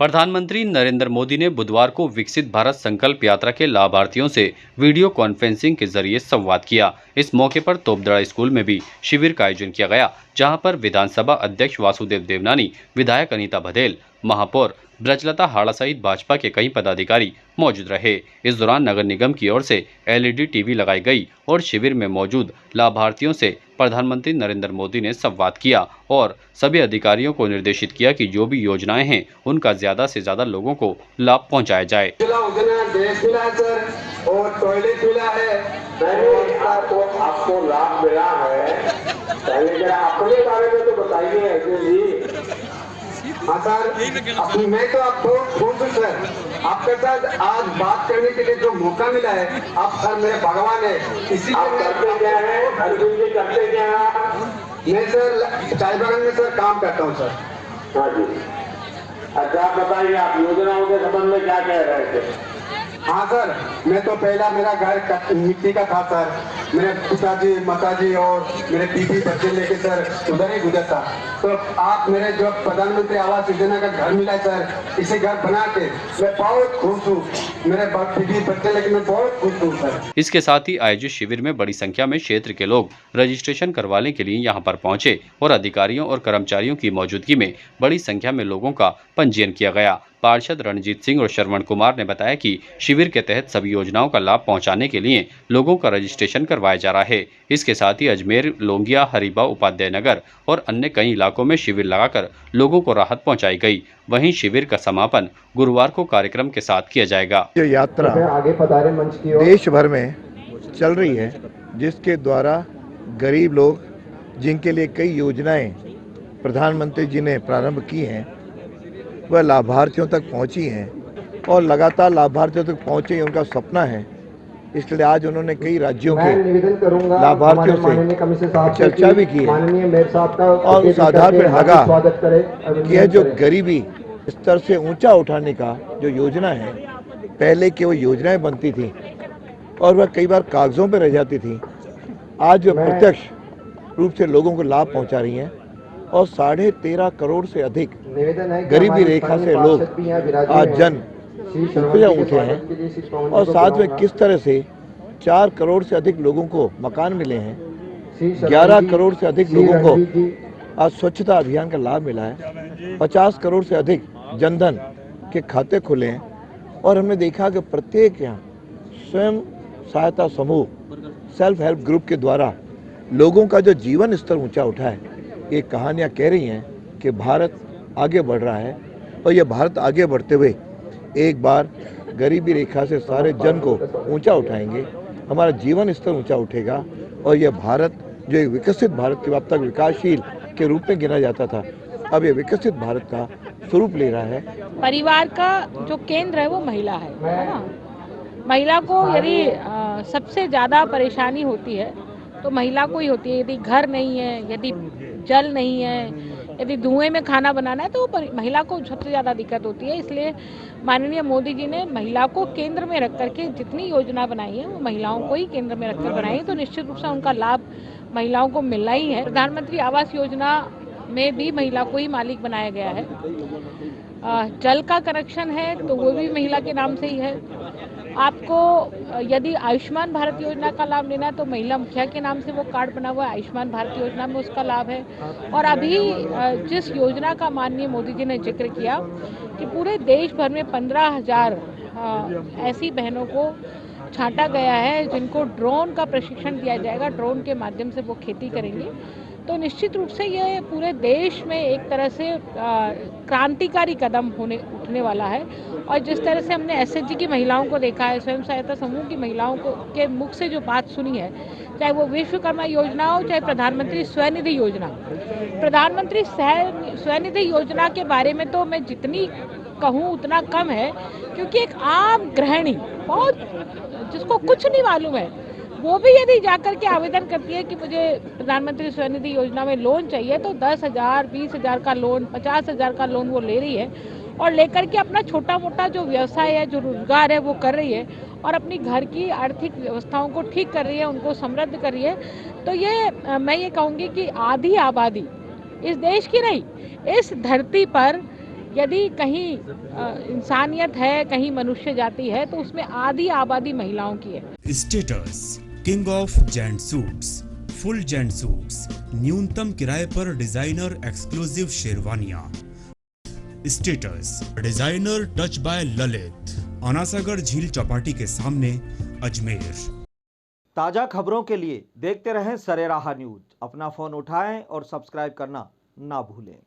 प्रधानमंत्री नरेंद्र मोदी ने बुधवार को विकसित भारत संकल्प यात्रा के लाभार्थियों से वीडियो कॉन्फ्रेंसिंग के जरिए संवाद किया। इस मौके पर तोपदड़ा स्कूल में भी शिविर का आयोजन किया गया, जहां पर विधानसभा अध्यक्ष वासुदेव देवनानी, विधायक अनीता बघेल, महापौर ब्रजलता हाड़ा सहित भाजपा के कई पदाधिकारी मौजूद रहे। इस दौरान नगर निगम की ओर से एलईडी टीवी लगाई गई और शिविर में मौजूद लाभार्थियों से प्रधानमंत्री नरेंद्र मोदी ने संवाद किया और सभी अधिकारियों को निर्देशित किया कि जो भी योजनाएं हैं उनका ज्यादा से ज्यादा लोगों को लाभ पहुंचाया जाए। गैस मिला है सर और टॉयलेट मिला है, तो आपको लाभ मिला है। पहले जरा अपने बारे में तो बताइए अर्जुन जी। हाँ सर, मैं तो आपको खुश हूँ सर, आपके साथ आज बात करने के लिए जो मौका मिला है, आप सर मेरे भगवान है। इसी आप करते क्या है अर्जुन जी, करते क्या है? मैं सर चाय बागान में सर काम करता हूँ सर। हाँ जी, अच्छा आप बताइए, आप योजनाओं के संबंध में क्या कह रहे थे? हाँ सर, मैं तो पहला मेरा घर मिट्टी का था सर, मेरे पिताजी माताजी और मेरे बीवी बच्चे लेके सर उधर ही गुजरता। तो आप मेरे जो प्रधानमंत्री आवास योजना का घर मिला है सर, इसे घर बना के मैं बहुत खुश हूँ। मेरे बीवी बच्चे लेके मैं बहुत खुश हूँ सर। इसके साथ ही आयोजित शिविर में बड़ी संख्या में क्षेत्र के लोग रजिस्ट्रेशन करवाने के लिए यहां पर पहुंचे और अधिकारियों और कर्मचारियों की मौजूदगी में बड़ी संख्या में लोगों का पंजीयन किया गया। पार्षद रणजीत सिंह और श्रवण कुमार ने बताया कि शिविर के तहत सभी योजनाओं का लाभ पहुंचाने के लिए लोगों का रजिस्ट्रेशन करवाया जा रहा है। इसके साथ ही अजमेर, लोंगिया, हरिबा, उपाध्याय नगर और अन्य कई इलाकों में शिविर लगाकर लोगों को राहत पहुंचाई गई। वहीं शिविर का समापन गुरुवार को कार्यक्रम के साथ किया जाएगा। जो यात्रा देश भर में चल रही है, जिसके द्वारा गरीब लोग, जिनके लिए कई योजनाएं प्रधानमंत्री जी ने प्रारंभ की हैं, वह लाभार्थियों तक पहुंची हैं और लगातार लाभार्थियों तक पहुंचे उनका सपना है। इसलिए आज उन्होंने कई राज्यों के लाभार्थियों से चर्चा भी की है और उस आधार पर लगा कि यह जो गरीबी स्तर से ऊंचा उठाने का जो योजना है, पहले की वो योजनाएं बनती थी और वह कई बार कागजों पर रह जाती थी, आज वह प्रत्यक्ष रूप से लोगों को लाभ पहुंचा रही हैं और 13.5 करोड़ से अधिक गरीबी रेखा से लोग आज जन उठे हैं और साथ में किस तरह से 4 करोड़ से अधिक लोगों को मकान मिले हैं, 11 करोड़ से अधिक लोगों को आज स्वच्छता अभियान का लाभ मिला है, 50 करोड़ से अधिक जनधन के खाते खुले हैं और हमने देखा कि प्रत्येक यहाँ स्वयं सहायता समूह, सेल्फ हेल्प ग्रुप के द्वारा लोगों का जो जीवन स्तर ऊंचा उठा है। ये कहानियाँ कह रही हैं कि भारत आगे बढ़ रहा है और ये भारत आगे बढ़ते हुए एक बार गरीबी रेखा से सारे जन को ऊंचा उठाएंगे, हमारा जीवन स्तर ऊंचा उठेगा और यह भारत जो एक विकसित भारत के अब तक विकासशील के रूप में गिना जाता था, अब ये विकसित भारत का स्वरूप ले रहा है। परिवार का जो केंद्र है वो महिला है ना? महिला को यदि सबसे ज़्यादा परेशानी होती है तो महिला को ही होती है। यदि घर नहीं है, यदि जल नहीं है, यदि धुएं में खाना बनाना है तो महिला को सबसे ज़्यादा दिक्कत होती है। इसलिए माननीय मोदी जी ने महिला को केंद्र में रख करके जितनी योजना बनाई है वो महिलाओं को ही केंद्र में रखकर बनाई है, तो निश्चित रूप से उनका लाभ महिलाओं को मिलना ही है। प्रधानमंत्री आवास योजना में भी महिला को ही मालिक बनाया गया है। जल का कनेक्शन है तो वो भी महिला के नाम से ही है। आपको यदि आयुष्मान भारत योजना का लाभ लेना है तो महिला मुखिया के नाम से वो कार्ड बना हुआ है, आयुष्मान भारत योजना में उसका लाभ है। और अभी जिस योजना का माननीय मोदी जी ने जिक्र किया कि पूरे देश भर में 15,000 ऐसी बहनों को छांटा गया है जिनको ड्रोन का प्रशिक्षण दिया जाएगा, ड्रोन के माध्यम से वो खेती करेंगे। तो निश्चित रूप से ये पूरे देश में एक तरह से क्रांतिकारी कदम उठने वाला है। और जिस तरह से हमने एसएचजी की महिलाओं को देखा है, स्वयं सहायता समूह की महिलाओं को के मुख से जो बात सुनी है, चाहे वो विश्वकर्मा योजना हो, चाहे प्रधानमंत्री स्वनिधि योजना। प्रधानमंत्री स्वनिधि योजना के बारे में तो मैं जितनी कहूँ उतना कम है, क्योंकि एक आम गृहिणी बहुत जिसको कुछ नहीं मालूम है, वो भी यदि जाकर के आवेदन करती है कि मुझे प्रधानमंत्री स्वनिधि योजना में लोन चाहिए, तो 10,000, 20,000 का लोन, 50,000 का लोन वो ले रही है और लेकर के अपना छोटा मोटा जो व्यवसाय है, जो रोजगार है वो कर रही है और अपनी घर की आर्थिक व्यवस्थाओं को ठीक कर रही है, उनको समृद्ध कर रही है। तो ये मैं ये कहूँगी कि आधी आबादी इस देश की नहीं, इस धरती पर यदि कहीं इंसानियत है, कहीं मनुष्य जाति है, तो उसमें आधी आबादी महिलाओं की है। Status king of gent suits, full gent suits, न्यूनतम किराए पर डिजाइनर एक्सक्लूसिव शेरवानियां। Status designer touch by Lalit, Anasagar झील चौपाटी के सामने, अजमेर। ताज़ा खबरों के लिए देखते रहें सरेराह न्यूज। अपना फ़ोन उठाएं और सब्सक्राइब करना ना भूलें।